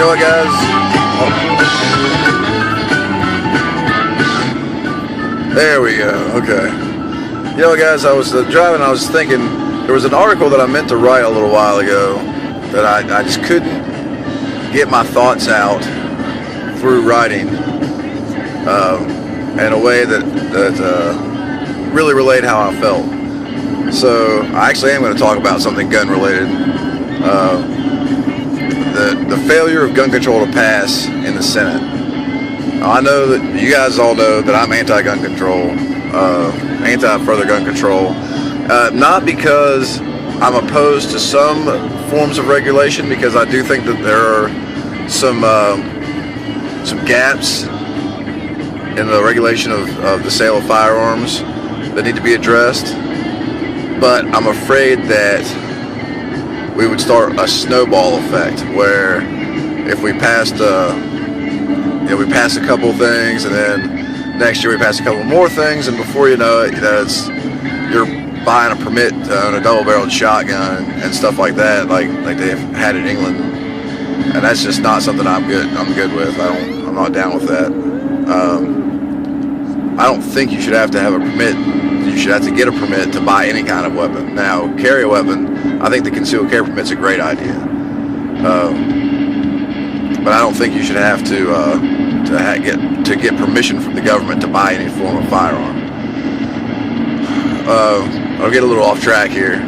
know what, guys? There we go. Okay. You know what, guys? I was driving. I was thinking there was an article that I meant to write a little while ago that I just couldn't get my thoughts out through writing in a way that really relayed how I felt. So I actually am going to talk about something gun related. The failure of gun control to pass in the Senate. I know that you guys all know that I'm anti-gun control, anti-further gun control. Not because I'm opposed to some forms of regulation, because I do think that there are some gaps in the regulation of the sale of firearms that need to be addressed. But I'm afraid that we would start a snowball effect where if we passed we pass a couple things, and then next year we pass a couple more things, and before you know it, you're buying a permit to own a double-barreled shotgun and stuff like that, like they've had in England, and that's just not something I'm good with. I'm not down with that. I don't think you should have to have a permit. You should have to get a permit to buy any kind of weapon. Now, carry a weapon, I think the concealed carry permit's a great idea. But I don't think you should have to get permission from the government to buy any form of firearm. I'll get a little off track here.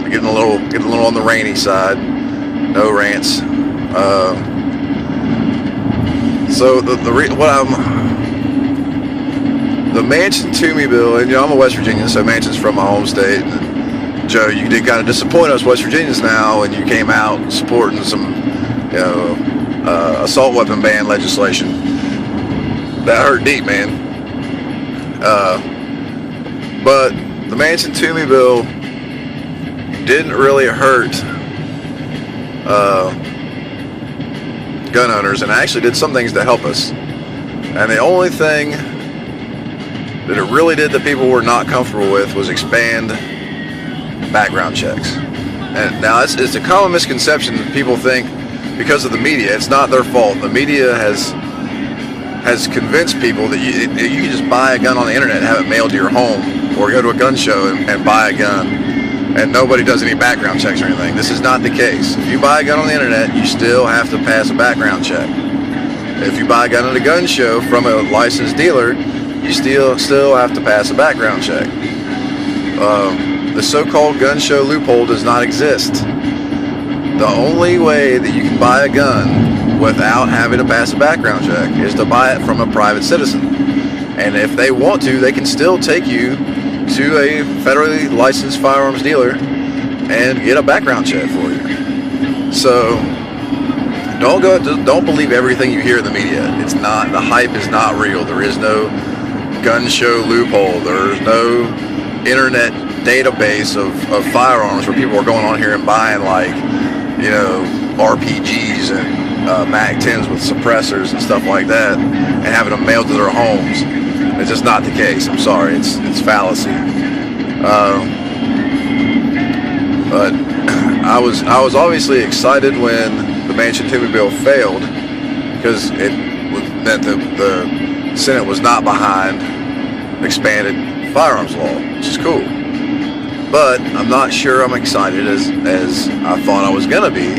Getting a little on the rainy side. No rants. So the Manchin Bill, and I'm a West Virginian, so Manchin's from my home state. And Joe, you did kind of disappoint us West Virginians now, and you came out supporting some, assault weapon ban legislation. That hurt deep, man. But the Manchin Bill didn't really hurt gun owners, and actually did some things to help us. And the only thing that it really did that people were not comfortable with was expand background checks. And now it's a common misconception that people think because of the media. It's not their fault. The media has convinced people that you can just buy a gun on the internet and have it mailed to your home, or go to a gun show and buy a gun, and nobody does any background checks or anything. This is not the case. If you buy a gun on the internet, you still have to pass a background check. If you buy a gun at a gun show from a licensed dealer, you still have to pass a background check. The so-called gun show loophole does not exist. The only way that you can buy a gun without having to pass a background check is to buy it from a private citizen. And if they want to, they can still take you to a federally licensed firearms dealer and get a background check for you. So don't believe everything you hear in the media. It's not, the hype is not real. There is no gun show loophole. There's no internet database of firearms where people are going on here and buying RPGs and MAC-10s with suppressors and stuff like that and having them mailed to their homes. It's just not the case. I'm sorry. It's fallacy. But I was obviously excited when the Manchin Bill failed, because it meant that the Senate was not behind expanded firearms law, which is cool. But I'm not sure I'm excited as I thought I was gonna be,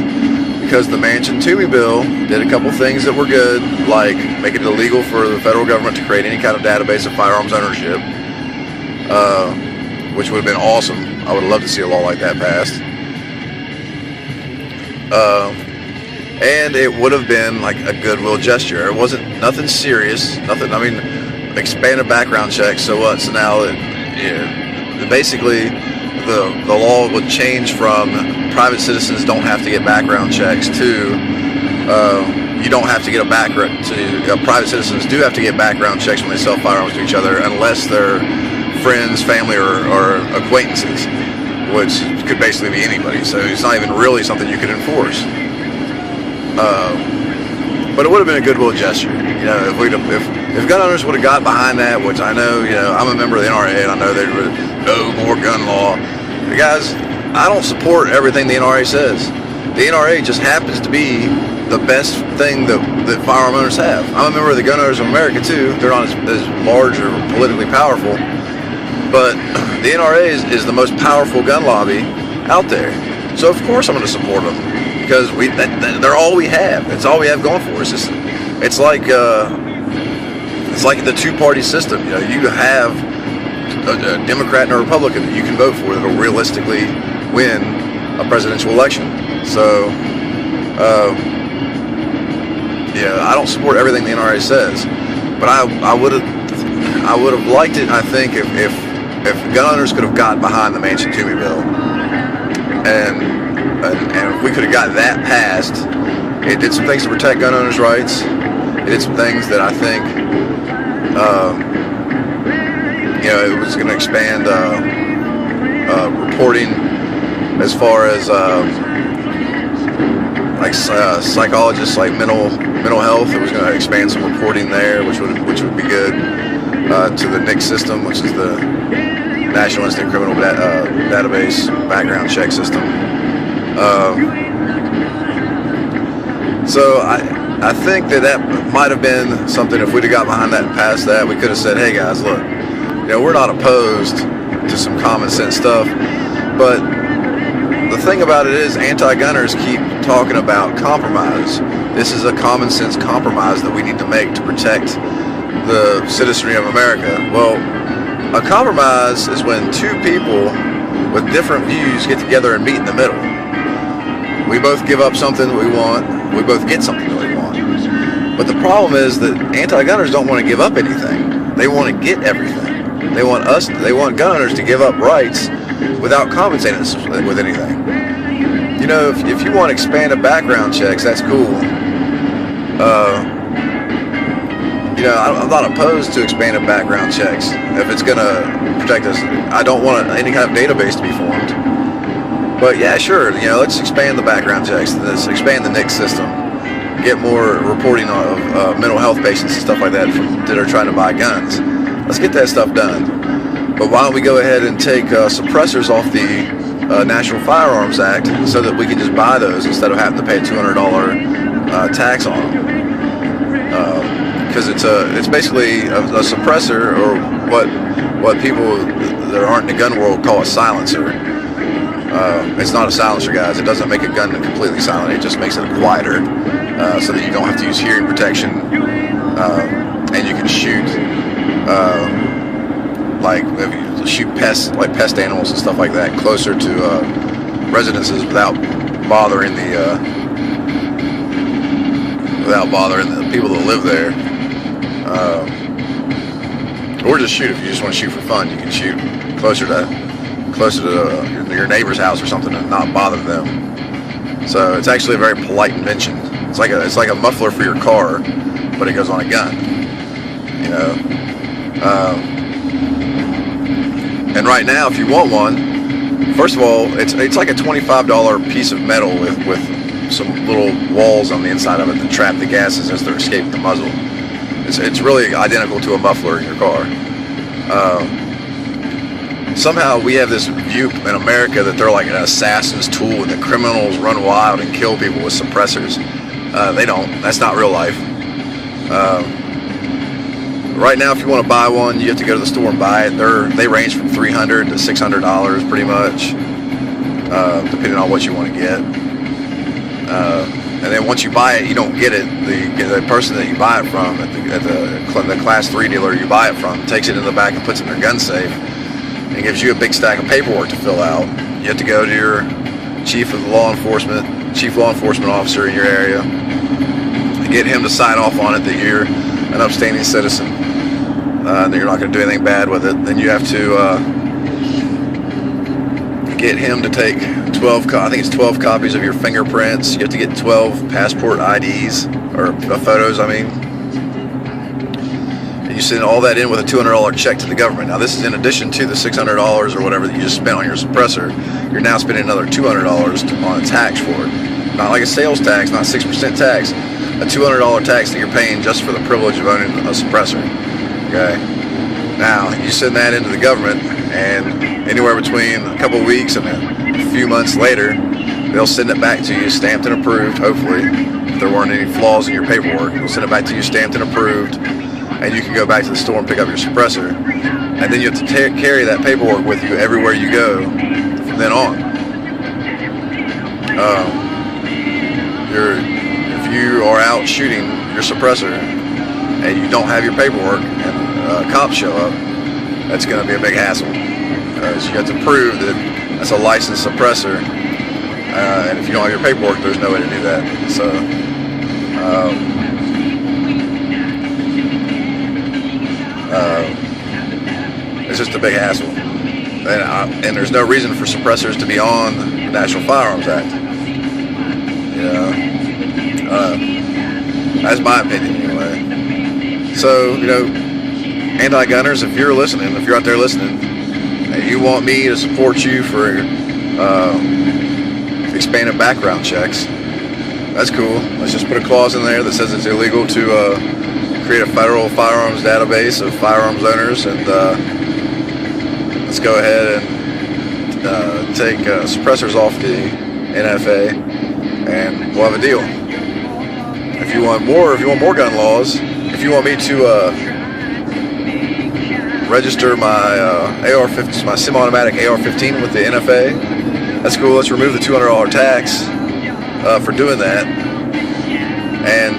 because the Manchin Bill did a couple things that were good, like make it illegal for the federal government to create any kind of database of firearms ownership, which would have been awesome. I would love to see a law like that passed. And it would have been like a goodwill gesture. It wasn't nothing serious, nothing. I mean, expanded background checks. So what? So now basically the law would change from private citizens don't have to get background checks to you don't have to get a background to private citizens do have to get background checks when they sell firearms to each other, unless they're friends, family, or acquaintances, which could basically be anybody. So it's not even really something you could enforce. But it would have been a goodwill gesture, if gun owners would have got behind that, which I know, I'm a member of the NRA, and I know there was no more gun law. Guys, I don't support everything the NRA says. The NRA just happens to be the best thing that firearm owners have. I'm a member of the Gun Owners of America too. They're not as large or politically powerful, but the NRA is the most powerful gun lobby out there. So of course I'm going to support them, because they're all we have. It's all we have going for us. It's like the two-party system. You know, you have a Democrat and a Republican that you can vote for that'll realistically win a presidential election. So, yeah, I don't support everything the NRA says, but I would have liked it. I think if gun owners could have gotten behind the Manchin Bill, and if we could have got that passed, it did some things to protect gun owners' rights. It did some things that I think, you know, it was going to expand reporting as far as like psychologists, like mental health. It was going to expand some reporting there, which would be good to the NICS system, which is the National Instant Criminal Database background check system. So I think that might have been something. If we'd have got behind that and passed that, we could have said, hey guys, look, you know, we're not opposed to some common sense stuff, but the thing about it is anti-gunners keep talking about compromise. This is a common sense compromise that we need to make to protect the citizenry of America. Well, a compromise is when two people with different views get together and meet in the middle. We both give up something that we want. We both get something that we want. But the problem is that anti-gunners don't want to give up anything. They want to get everything. They want gun owners to give up rights without compensating us with anything. You know, if you want expanded background checks, that's cool. You know, I'm not opposed to expanded background checks if it's going to protect us. I don't want any kind of database to be formed. But yeah, sure, you know, let's expand the background checks. Let's expand the NICS system. Get more reporting of mental health patients and stuff like that that are trying to buy guns. Let's get that stuff done. But why don't we go ahead and take suppressors off the National Firearms Act so that we can just buy those instead of having to pay a $200 tax on them? Because it's basically a suppressor, or what people that aren't in the gun world call a silencer. It's not a silencer, guys. It doesn't make a gun completely silent. It just makes it quieter, so that you don't have to use hearing protection, and you can shoot like pest animals and stuff like that closer to residences without bothering the people that live there. Or just shoot. If you just want to shoot for fun, you can shoot closer to your neighbor's house or something and not bother them. So it's actually a very polite invention. It's like a muffler for your car, but it goes on a gun. You know. And right now, if you want one, first of all, it's like a $25 piece of metal with some little walls on the inside of it that trap the gases as they're escaping the muzzle. It's really identical to a muffler in your car. Somehow we have this view in America that they're like an assassin's tool and the criminals run wild and kill people with suppressors. They don't. That's not real life. Right now, if you want to buy one, you have to go to the store and buy it. They range from $300 to $600 pretty much, depending on what you want to get. And then once you buy it, you don't get it. The person that you buy it from at the Class 3 dealer you buy it from takes it in the back and puts it in their gun safe and gives you a big stack of paperwork to fill out. You have to go to your chief law enforcement officer in your area and get him to sign off on it that you're an upstanding citizen, that you're not going to do anything bad with it. Then you have to get him to take 12 copies of your fingerprints. You have to get 12 passport IDs, or photos, I mean. And you send all that in with a $200 check to the government. Now this is in addition to the $600 or whatever that you just spent on your suppressor. You're now spending another $200 on a tax for it. Not like a sales tax, not 6% tax. A $200 tax that you're paying just for the privilege of owning a suppressor. Okay? Now, you send that into the government, and anywhere between a couple of weeks and a few months later, they'll send it back to you, stamped and approved, hopefully, there weren't any flaws in your paperwork. They'll send it back to you stamped and approved, and you can go back to the store and pick up your suppressor. And then you have to carry that paperwork with you everywhere you go from then on. If you are out shooting your suppressor and you don't have your paperwork and cops show up, that's going to be a big hassle, because you have to prove that that's a licensed suppressor, and if you don't have your paperwork, there's no way to do that. So it's just a big hassle, and there's no reason for suppressors to be on the National Firearms Act. That's my opinion anyway. So, anti-gunners, if you're listening, if you're out there listening, and you want me to support you for expanded background checks, that's cool. Let's just put a clause in there that says it's illegal to create a federal firearms database of firearms owners, and let's go ahead and take suppressors off the NFA, and we'll have a deal. If you want more gun laws, if you want me to register my AR-15, my semi-automatic AR-15 with the NFA, that's cool. Let's remove the $200 tax for doing that, and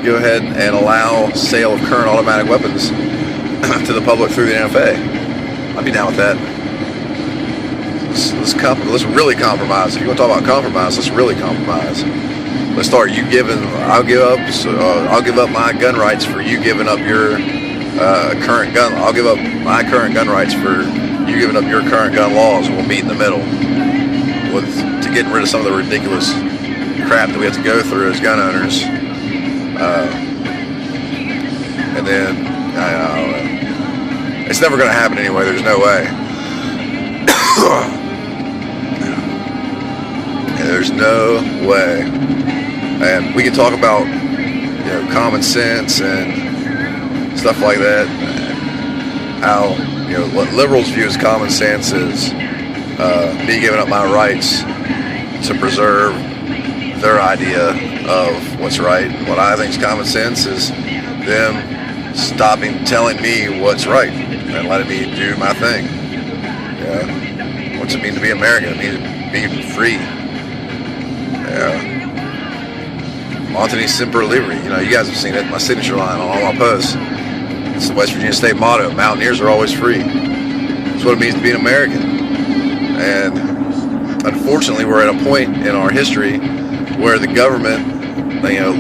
go ahead and allow sale of current automatic weapons to the public through the NFA. I'd be down with that. Let's really compromise. If you want to talk about compromise, let's really compromise. Let's start. I'll give up my gun rights for you giving up your current gun. I'll give up my current gun rights for you giving up your current gun laws. We'll meet in the middle to getting rid of some of the ridiculous crap that we have to go through as gun owners. And then I don't know. It's never going to happen anyway. There's no way. There's no way. And we can talk about common sense and stuff like that. How what liberals view as common sense is me giving up my rights to preserve their idea of what's right. What I think is common sense is them stopping telling me what's right and letting me do my thing. What's it mean to be American? It means being free. Montani Semper Libri. You guys have seen it. My signature line on all my posts. It's the West Virginia State motto. Mountaineers are always free. That's what it means to be an American. And unfortunately, we're at a point in our history where the government,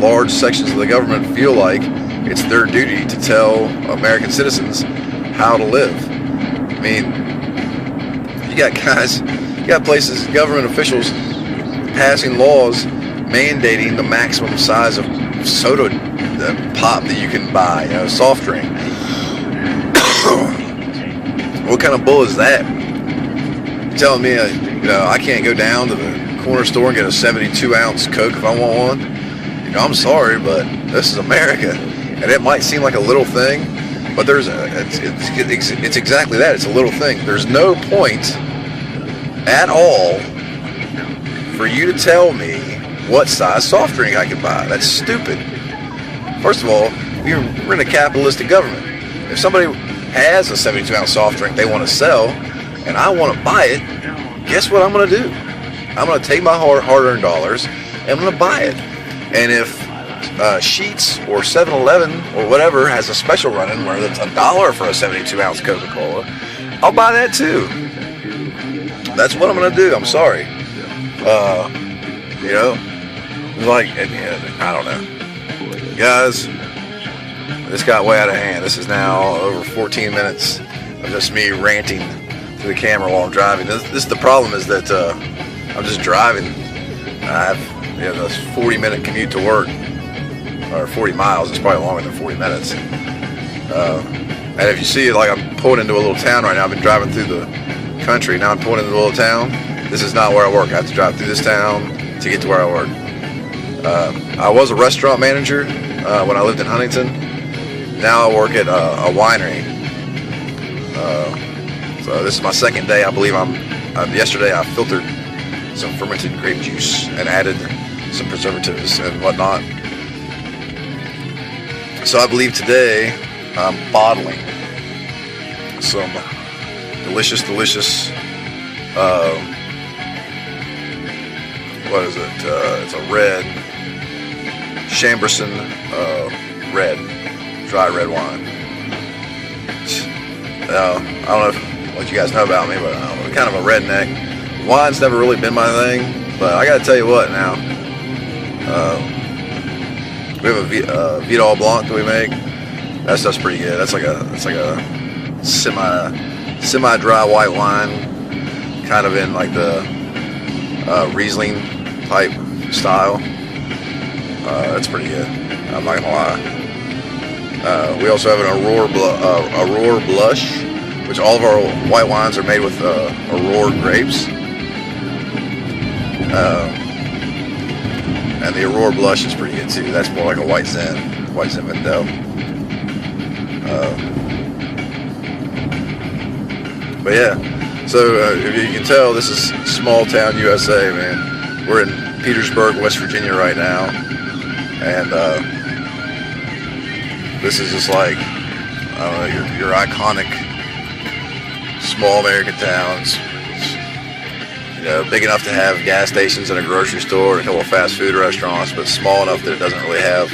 large sections of the government feel like it's their duty to tell American citizens how to live. I mean, you got places, government officials passing laws mandating the maximum size of soda pop that you can buy, soft drink. What kind of bull is that? You're telling me, I can't go down to the corner store and get a 72-ounce Coke if I want one? I'm sorry, but this is America, and it might seem like a little thing, but it's exactly that. It's a little thing. There's no point at all for you to tell me what size soft drink I can buy. That's stupid. First of all, we're in a capitalistic government. If somebody has a 72-ounce soft drink they want to sell, and I want to buy it, guess what I'm going to do? I'm going to take my hard-earned dollars, and I'm going to buy it. And if Sheetz or 7-Eleven or whatever has a special running where it's $1 for a 72-ounce Coca-Cola, I'll buy that too. That's what I'm going to do. I'm sorry. I don't know. Guys, this got way out of hand. This is now over 14 minutes of just me ranting to the camera while I'm driving. This the problem is that I'm just driving. I have this 40-minute commute to work, or 40 miles. It's probably longer than 40 minutes. And if you see, I'm pulling into a little town right now. I've been driving through the country. Now I'm pulling into a little town. This is not where I work. I have to drive through this town to get to where I work. I was a restaurant manager when I lived in Huntington. Now I work at a winery. So this is my second day. I believe yesterday I filtered some fermented grape juice and added some preservatives and whatnot. So I believe today I'm bottling some delicious, what is it? It's a red Chamberson red, dry red wine. I don't know what you guys know about me, but I'm kind of a redneck. Wine's never really been my thing, but I gotta tell you what now. We have a Vidal Blanc that we make. That stuff's pretty good. That's like a semi-dry white wine, kind of in like the Riesling type style. That's pretty good. I'm not gonna lie. We also have an Aurora Blush, which all of our white wines are made with Aurora grapes. And the Aurora Blush is pretty good too. That's more like a White Zinfandel. But yeah, so if you can tell, this is small town USA, man. We're in Petersburg, West Virginia right now, and this is just like, I don't know, your iconic small American towns. You know, big enough to have gas stations and a grocery store and a couple of fast food restaurants, but small enough that it doesn't really have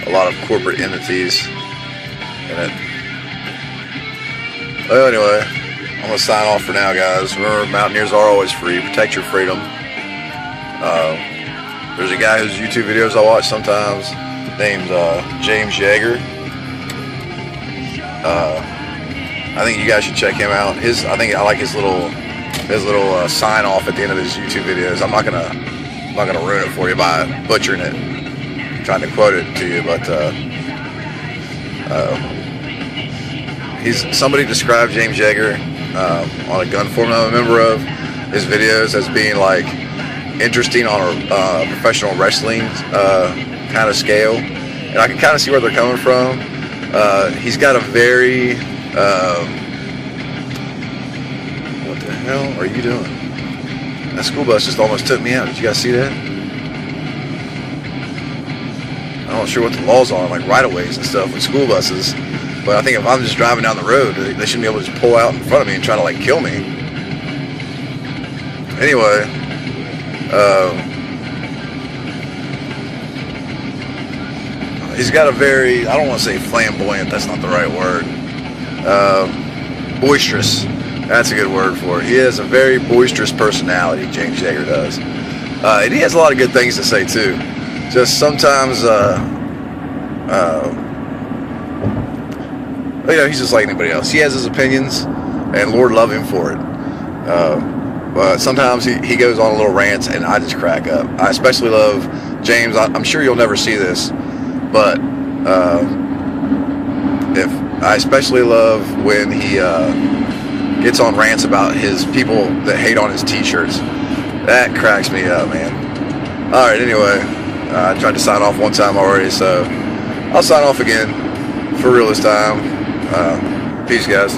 a lot of corporate entities in it. Well, anyway, I'm going to sign off for now, guys. Remember, mountaineers are always free. Protect your freedom. There's a guy whose YouTube videos I watch sometimes named James Yeager. I think you guys should check him out. I think I like his little sign off at the end of his YouTube videos. I'm not gonna ruin it for you by butchering it, trying to quote it to you, but somebody described James Yeager on a gun forum I'm a member of, his videos as being like interesting on a professional wrestling kind of scale, and I can kind of see where they're coming from. He's got a very what the hell are you doing? That school bus just almost took me out. Did you guys see that? I'm not sure what the laws are, like right-of-ways and stuff with school buses, but I think if I'm just driving down the road, they shouldn't be able to just pull out in front of me and try to like kill me. Anyway, he's got a very, I don't want to say flamboyant, that's not the right word, boisterous, that's a good word for it. He has a very boisterous personality, James Yeager does. And he has a lot of good things to say too. Just sometimes, you know, he's just like anybody else. He has his opinions, and Lord love him for it. But sometimes he goes on a little rants, and I just crack up. I especially love James. I'm sure you'll never see this, but I especially love when he gets on rants about his people that hate on his t-shirts. That cracks me up, man. All right, anyway, I tried to sign off one time already, so I'll sign off again for real this time. Peace, guys.